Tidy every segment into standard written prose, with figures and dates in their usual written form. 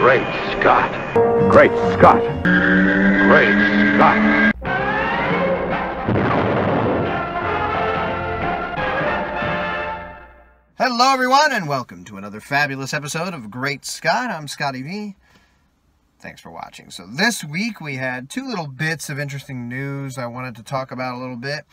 Great Scott. Great Scott. Great Scott. Hello everyone, and welcome to another fabulous episode of Great Scott. I'm Scotty V. Thanks for watching. So this week we had two little bits of interesting news I wanted to talk about a little bit.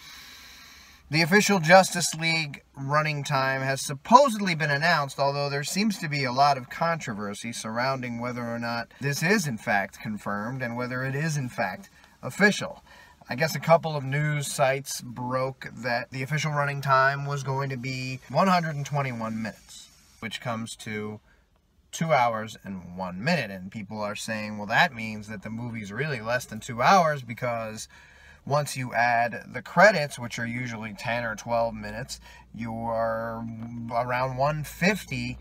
The official Justice League running time has supposedly been announced, although there seems to be a lot of controversy surrounding whether or not this is in fact confirmed and whether it is in fact official. I guess a couple of news sites broke that the official running time was going to be 121 minutes, which comes to 2 hours and 1 minute. And people are saying, well, that means that the movie's really less than 2 hours, because once you add the credits, which are usually 10 or 12 minutes, you are around 150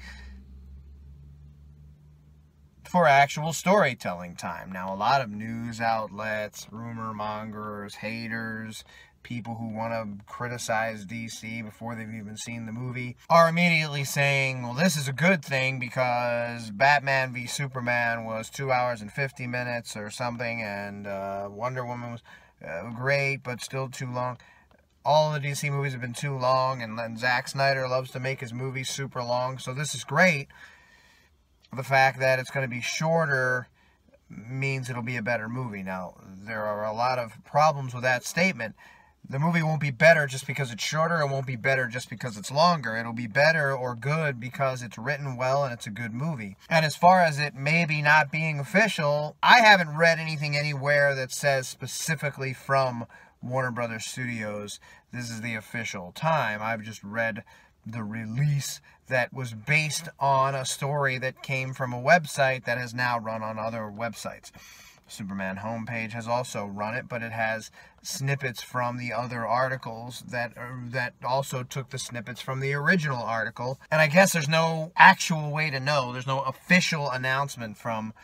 for actual storytelling time. Now, a lot of news outlets, rumor mongers, haters, people who want to criticize DC before they've even seen the movie are immediately saying, well, this is a good thing because Batman v Superman was 2 hours and 50 minutes or something, and Wonder Woman was great, but still too long. All of the DC movies have been too long, and then Zack Snyder loves to make his movies super long, so this is great. The fact that it's going to be shorter means it'll be a better movie. Now, there are a lot of problems with that statement. The movie won't be better just because it's shorter. It won't be better just because it's longer. It'll be better or good because it's written well and it's a good movie. And as far as it maybe not being official, I haven't read anything anywhere that says specifically from Warner Brothers Studios, this is the official time. I've just read the release that was based on a story that came from a website that has now run on other websites. Superman homepage has also run it, but it has snippets from the other articles that also took the snippets from the original article. And I guess there's no actual way to know. There's no official announcement from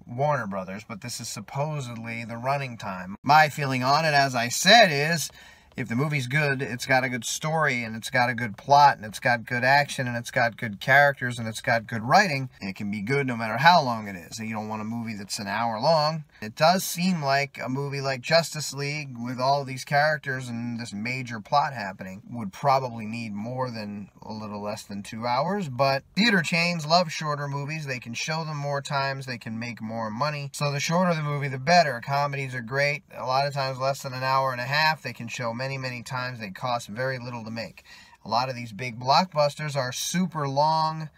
Warner Brothers, but this is supposedly the running time. My feeling on it, as I said, is if the movie's good, it's got a good story, and it's got a good plot, and it's got good action, and it's got good characters, and it's got good writing, it can be good no matter how long it is. You don't want a movie that's an hour long. It does seem like a movie like Justice League, with all these characters and this major plot happening, would probably need more than a little less than 2 hours, but theater chains love shorter movies. They can show them more times, they can make more money, so the shorter the movie, the better. Comedies are great. A lot of times less than an hour and a half. They can show many times. They cost very little to make. A lot of these big blockbusters are super long,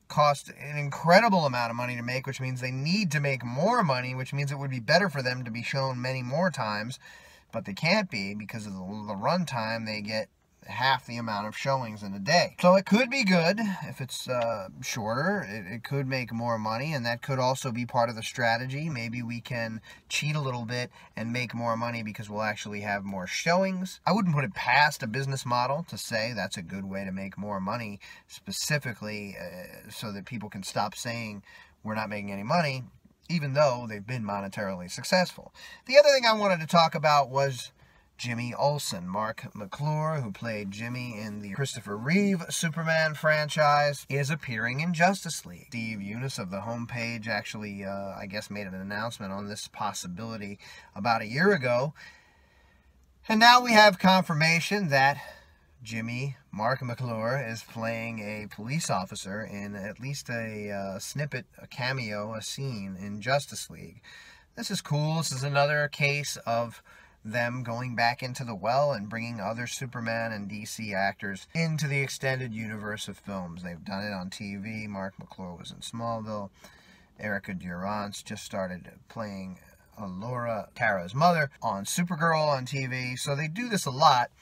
cost an incredible amount of money to make, which means they need to make more money, which means it would be better for them to be shown many more times, but they can't be because of the runtime. They get half the amount of showings in a day. So it could be good if it's shorter. It could make more money, and that could also be part of the strategy. Maybe we can cheat a little bit and make more money because we'll actually have more showings. I wouldn't put it past a business model to say that's a good way to make more money, specifically so that people can stop saying we're not making any money, even though they've been monetarily successful. The other thing I wanted to talk about was Jimmy Olsen. Mark McClure, who played Jimmy in the Christopher Reeve Superman franchise, is appearing in Justice League. Steve Eunice of the homepage actually, I guess, made an announcement on this possibility about a year ago. And now we have confirmation that Jimmy, Mark McClure, is playing a police officer in at least a snippet, a cameo, a scene in Justice League. This is cool. This is another case of them going back into the well and bringing other Superman and DC actors into the extended universe of films. They've done it on TV. Mark McClure was in Smallville. Erica Durance just started playing Laura Kara's mother on Supergirl on TV. So they do this a lot,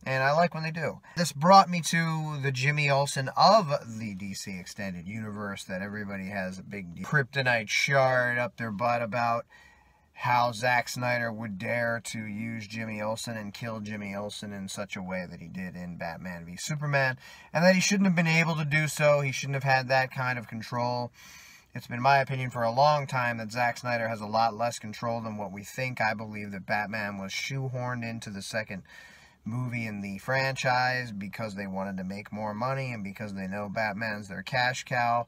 and I like when they do. This brought me to the Jimmy Olsen of the DC extended universe that everybody has a big kryptonite shard up their butt about. How Zack Snyder would dare to use Jimmy Olsen and kill Jimmy Olsen in such a way that he did in Batman v Superman, and that he shouldn't have been able to do so. He shouldn't have had that kind of control. It's been my opinion for a long time that Zack Snyder has a lot less control than what we think. I believe that Batman was shoehorned into the second movie in the franchise because they wanted to make more money and because they know Batman's their cash cow.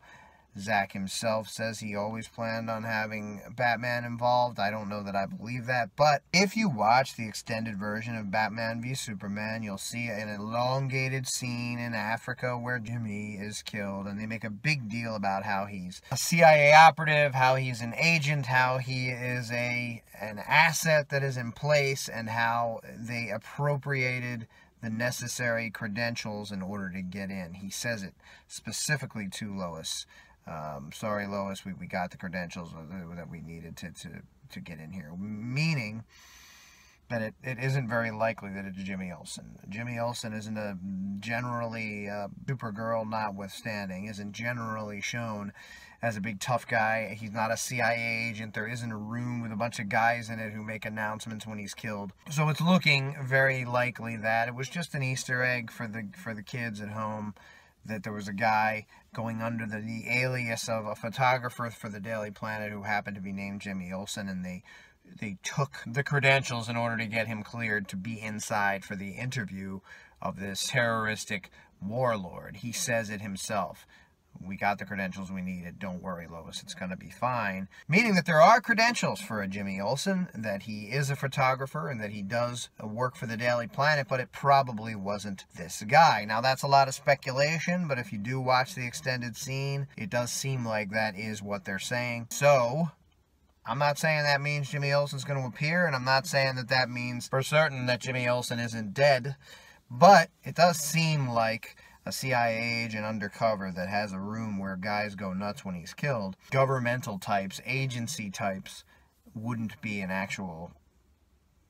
Zack himself says he always planned on having Batman involved. I don't know that I believe that, but if you watch the extended version of Batman v Superman, you'll see an elongated scene in Africa where Jiminy is killed, and they make a big deal about how he's a CIA operative, how he's an agent, how he is an asset that is in place, and how they appropriated the necessary credentials in order to get in. He says it specifically to Lois. Sorry, Lois, we got the credentials that we needed to get in here. Meaning that it isn't very likely that it's Jimmy Olsen. Jimmy Olsen isn't generally, Supergirl notwithstanding, isn't generally shown as a big tough guy. He's not a CIA agent. There isn't a room with a bunch of guys in it who make announcements when he's killed. So it's looking very likely that it was just an Easter egg for the kids at home, that there was a guy going under the alias of a photographer for the Daily Planet who happened to be named Jimmy Olsen, and they took the credentials in order to get him cleared to be inside for the interview of this terroristic warlord. He says it himself. We got the credentials we needed. Don't worry, Lois. It's going to be fine. Meaning that there are credentials for a Jimmy Olsen, that he is a photographer, and that he does work for the Daily Planet, but it probably wasn't this guy. Now, that's a lot of speculation, but if you do watch the extended scene, it does seem like that is what they're saying. So I'm not saying that means Jimmy Olsen's going to appear, and I'm not saying that that means for certain that Jimmy Olsen isn't dead, but it does seem like a CIA agent undercover that has a room where guys go nuts when he's killed. Governmental types, agency types, wouldn't be an actual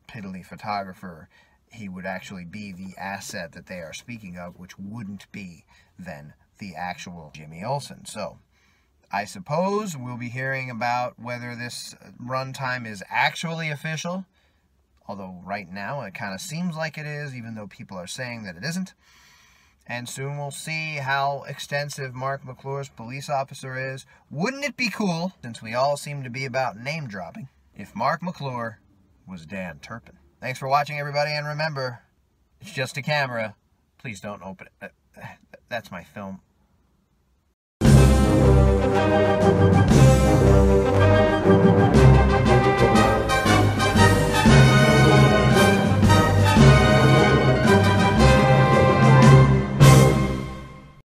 piddly photographer. He would actually be the asset that they are speaking of, which wouldn't be then the actual Jimmy Olsen. So I suppose we'll be hearing about whether this runtime is actually official, although right now it kind of seems like it is, even though people are saying that it isn't. And soon we'll see how extensive Mark McClure's police officer is. Wouldn't it be cool, since we all seem to be about name dropping, if Mark McClure was Dan Turpin? Thanks for watching, everybody, and remember, it's just a camera. Please don't open it. That's my film.